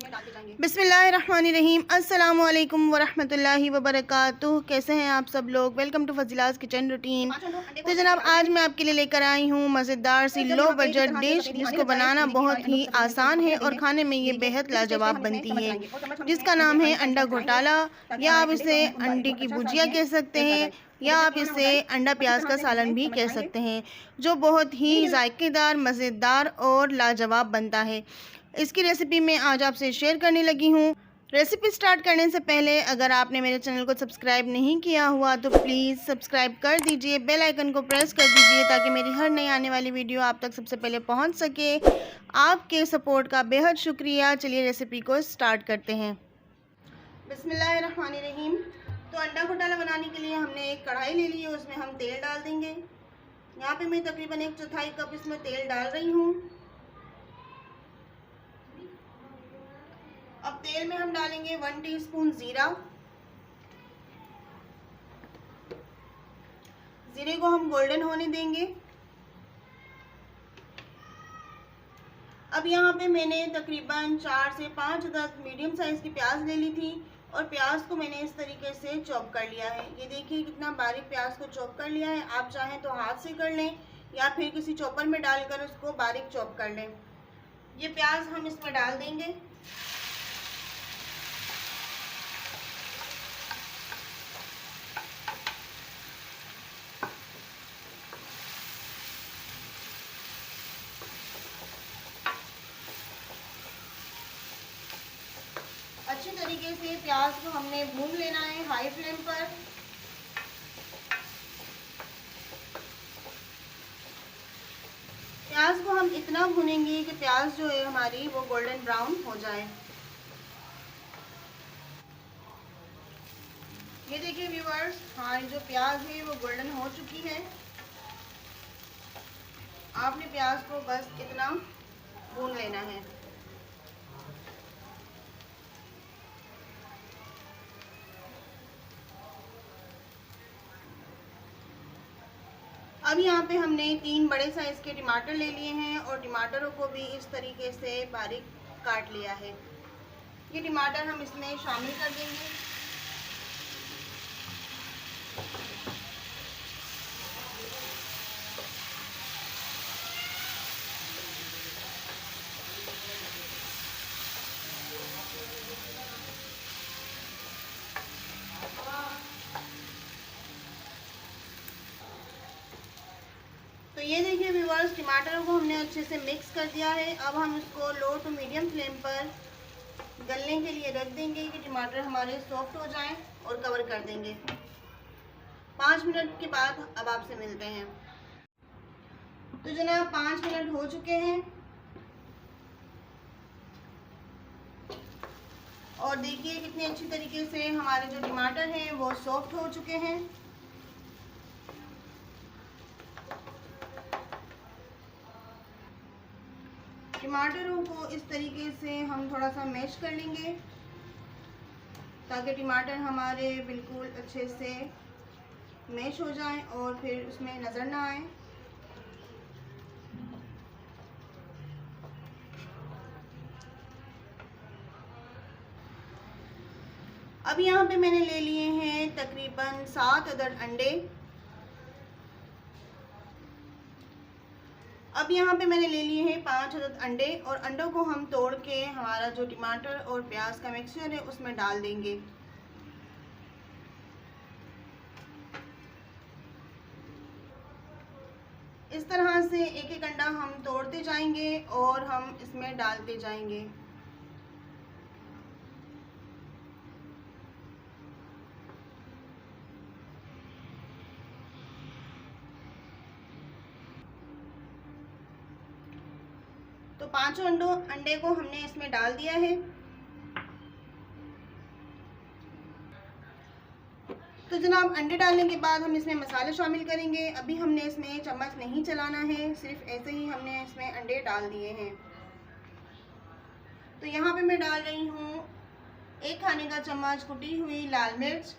बिस्मिल्लाहिर्रहमानिर्रहीम। अस्सलामु अलैकुम वरहमतुल्लाहि वबरकातुहू। कैसे हैं आप सब लोग? Welcome to Fazeelas kitchen routine. तो जनाब, आज मैं आपके लिए लेकर आई हूँ मज़ेदार सी लो बजट डिश जिसको बनाना बहुत ही आसान है और खाने में ये बेहद लाजवाब बनती है, जिसका नाम है अंडा घोटाला, या आप इसे अंडे की भुजिया कह सकते हैं, या आप इसे अंडा प्याज का सालन भी कह सकते हैं, जो बहुत ही जायकेदार, मज़ेदार और लाजवाब बनता है। इसकी रेसिपी मैं आज आपसे शेयर करने लगी हूँ। रेसिपी स्टार्ट करने से पहले अगर आपने मेरे चैनल को सब्सक्राइब नहीं किया हुआ तो प्लीज़ सब्सक्राइब कर दीजिए, बेल आइकन को प्रेस कर दीजिए ताकि मेरी हर नई आने वाली वीडियो आप तक सबसे पहले पहुँच सके। आपके सपोर्ट का बेहद शुक्रिया। चलिए रेसिपी को स्टार्ट करते हैं। बिस्मिल्लाहिर्रहमानिर्रहीम। तो अंडा घोटाला बनाने के लिए हमने एक कढ़ाई ले ली है, उसमें हम तेल डाल देंगे। यहाँ पे मैं तकरीबन 1/4 कप इसमें तेल डाल रही हूँ। अब तेल में हम डालेंगे 1 टीस्पून जीरा। जीरे को हम गोल्डन होने देंगे। अब यहाँ पे मैंने तकरीबन 4 से 5 अदद मीडियम साइज की प्याज ले ली थी और प्याज को मैंने इस तरीके से चॉप कर लिया है। ये देखिए कितना बारीक प्याज को चॉप कर लिया है। आप चाहें तो हाथ से कर लें या फिर किसी चॉपर में डालकर उसको बारीक चॉप कर लें। ये प्याज हम इसमें डाल देंगे। अच्छी तरीके से प्याज को हमने भून लेना है हाई फ्लेम पर। प्याज को हम इतना भूनेंगे कि प्याज जो है हमारी वो गोल्डन ब्राउन हो जाए। ये देखिए व्यूअर्स, हमारी जो प्याज है वो गोल्डन हो चुकी है। आपने प्याज को बस इतना भून लेना है। अब यहाँ पे हमने 3 बड़े साइज के टमाटर ले लिए हैं और टमाटरों को भी इस तरीके से बारीक काट लिया है। ये टमाटर हम इसमें शामिल कर देंगे। तो ये देखिए व्यूअर्स, टमाटरों को हमने अच्छे से मिक्स कर दिया है। अब हम इसको लो टू मीडियम फ्लेम पर गलने के लिए रख देंगे कि टमाटर हमारे सॉफ्ट हो जाएं और कवर कर देंगे। 5 मिनट के बाद अब आपसे मिलते हैं। तो जनाब 5 मिनट हो चुके हैं और देखिए कितने अच्छी तरीके से हमारे जो टमाटर हैं वो सॉफ्ट हो चुके हैं। टमाटरों को इस तरीके से हम थोड़ा सा मैश कर लेंगे ताकि टमाटर हमारे बिल्कुल अच्छे से मैश हो जाएं और फिर उसमें नज़र ना आए। अब यहाँ पे मैंने ले लिए हैं तकरीबन 7 अदद अंडे। अब यहाँ पे मैंने ले लिए हैं 5 अदद अंडे और अंडों को हम तोड़ के हमारा जो टमाटर और प्याज का मिक्सचर है उसमें डाल देंगे। इस तरह से एक एक अंडा हम तोड़ते जाएंगे और हम इसमें डालते जाएंगे। तो 5 अंडे को हमने इसमें डाल दिया है। तो जनाब अंडे डालने के बाद हम इसमें मसाले शामिल करेंगे। अभी हमने इसमें चम्मच नहीं चलाना है, सिर्फ ऐसे ही हमने इसमें अंडे डाल दिए हैं। तो यहाँ पे मैं डाल रही हूँ 1 खाने का चम्मच कुटी हुई लाल मिर्च,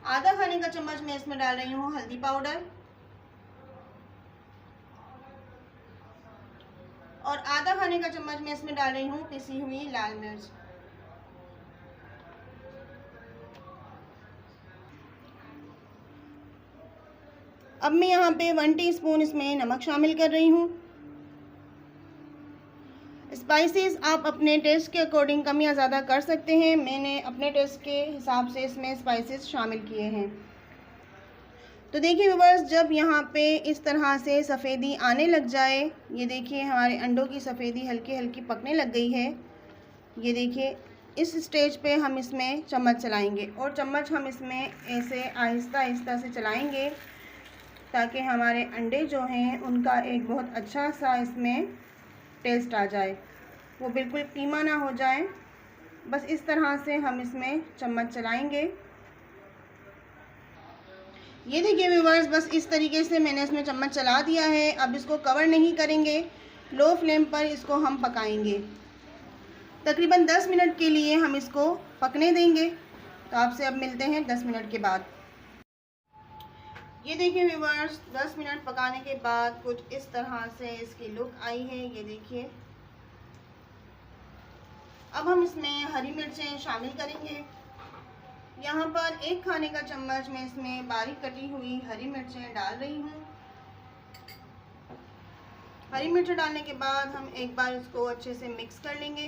आधा खाने का चम्मच मैं इसमें डाल रही हूँ हल्दी पाउडर, और आधा खाने का चम्मच मैं इसमें डाल रही हूँ पिसी हुई लाल मिर्च। अब मैं यहाँ पे 1 टीस्पून इसमें नमक शामिल कर रही हूँ। स्पाइसेस आप अपने टेस्ट के अकॉर्डिंग कम या ज़्यादा कर सकते हैं। मैंने अपने टेस्ट के हिसाब से इसमें स्पाइसेस शामिल किए हैं। तो देखिए व्यूअर्स, जब यहाँ पे इस तरह से सफ़ेदी आने लग जाए, ये देखिए हमारे अंडों की सफ़ेदी हल्की हल्की पकने लग गई है। ये देखिए इस स्टेज पे हम इसमें चम्मच चलाएंगे और चम्मच हम इसमें ऐसे आहिस्ता आहिस्ता से चलाएंगे ताकि हमारे अंडे जो हैं उनका एक बहुत अच्छा सा इसमें टेस्ट आ जाए, वो बिल्कुल कीमा ना हो जाए। बस इस तरह से हम इसमें चम्मच चलाएंगे। ये देखिए व्यूअर्स, बस इस तरीके से मैंने इसमें चम्मच चला दिया है। अब इसको कवर नहीं करेंगे, लो फ्लेम पर इसको हम पकाएंगे। तकरीबन 10 मिनट के लिए हम इसको पकने देंगे। तो आपसे अब मिलते हैं 10 मिनट के बाद। ये देखिए व्यूअर्स, 10 मिनट पकाने के बाद कुछ इस तरह से इसकी लुक आई है। ये देखिए, अब हम इसमें हरी मिर्चें शामिल करेंगे। यहाँ पर 1 खाने का चम्मच मैं इसमें बारीक कटी हुई हरी मिर्चें डाल रही हूँ। हरी मिर्च डालने के बाद हम एक बार इसको अच्छे से मिक्स कर लेंगे।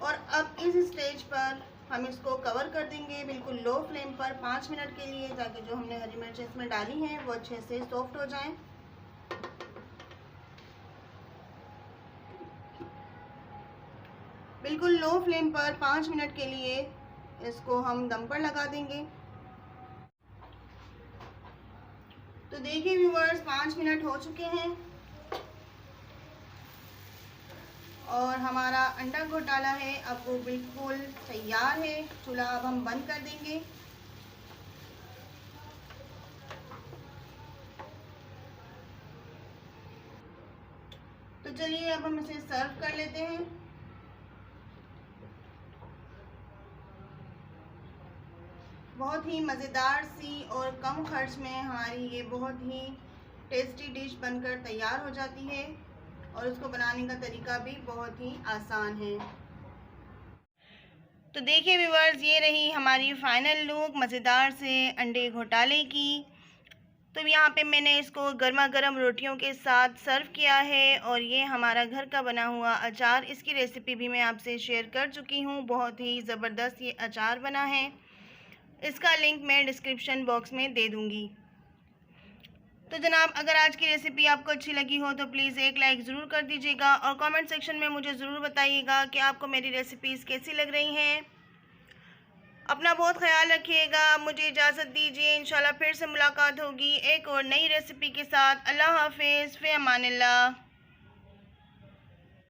और अब इस स्टेज पर हम इसको कवर कर देंगे बिल्कुल लो फ्लेम पर 5 मिनट के लिए, ताकि जो हमने हरी मिर्च इसमें डाली हैं वो अच्छे से सॉफ्ट हो जाएं। बिल्कुल लो फ्लेम पर 5 मिनट के लिए इसको हम दम पर लगा देंगे। तो देखिए व्यूअर्स, 5 मिनट हो चुके हैं और हमारा अंडा घोटाला है अब वो बिल्कुल तैयार है। चूल्हा अब हम बंद कर देंगे। तो चलिए अब हम इसे सर्व कर लेते हैं। बहुत ही मज़ेदार सी और कम खर्च में हमारी ये बहुत ही टेस्टी डिश बनकर तैयार हो जाती है और इसको बनाने का तरीका भी बहुत ही आसान है। तो देखिए व्यूअर्स, ये रही हमारी फाइनल लुक मज़ेदार से अंडे घोटाले की। तो यहाँ पे मैंने इसको गर्मा गर्म रोटियों के साथ सर्व किया है और ये हमारा घर का बना हुआ अचार, इसकी रेसिपी भी मैं आपसे शेयर कर चुकी हूँ। बहुत ही ज़बरदस्त ये अचार बना है। इसका लिंक मैं डिस्क्रिप्शन बॉक्स में दे दूँगी। तो जनाब, अगर आज की रेसिपी आपको अच्छी लगी हो तो प्लीज़ एक लाइक ज़रूर कर दीजिएगा और कमेंट सेक्शन में मुझे ज़रूर बताइएगा कि आपको मेरी रेसिपीज़ कैसी लग रही हैं। अपना बहुत ख्याल रखिएगा। मुझे इजाज़त दीजिए, इंशाल्लाह फिर से मुलाकात होगी एक और नई रेसिपी के साथ। अल्लाह हाफिज़, फ़ी अमानिल्लाह।